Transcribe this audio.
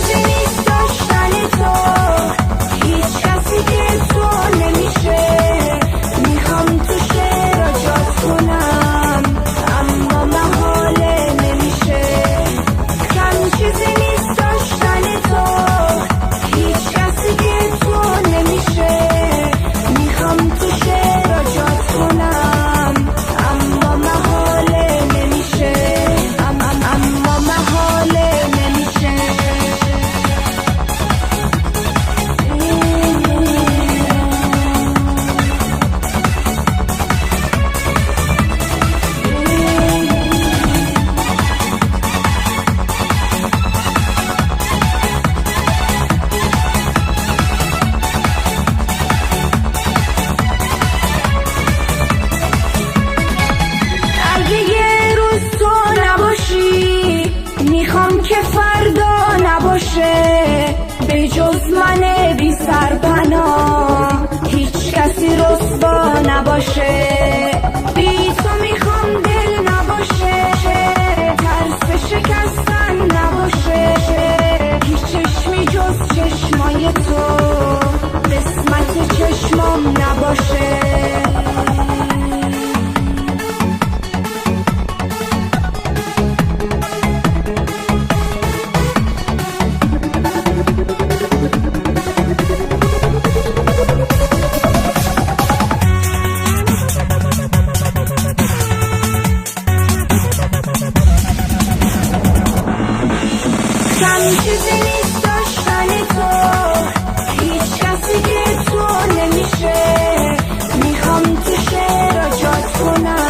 چیزی نیست داشتن تو، هیچ کسی که تو نمیشه. میخوام تو شعر جات کنم اما محاله نمیشه. کم چیزی نیست داشتن تو، هیچ کسی که تو نمیشه. میخوام تو شعر جات کنم اما محاله نمیشه. اما محاله نمیشه. اگه یه روز تو نباشی میخوام که فردا نباشه. به جز من بی سرپناه هیچ کسی رسوا نباشه. بی تو میخوام دل نباشه، ترس شکستن نباشه. هیچ چشمی جز چشمای تو قسمت چشمام نباشه. کم چیزی نیست داشتن تو، هیچ کسی که تو نمیشه. میخوام تو شعر جات کنم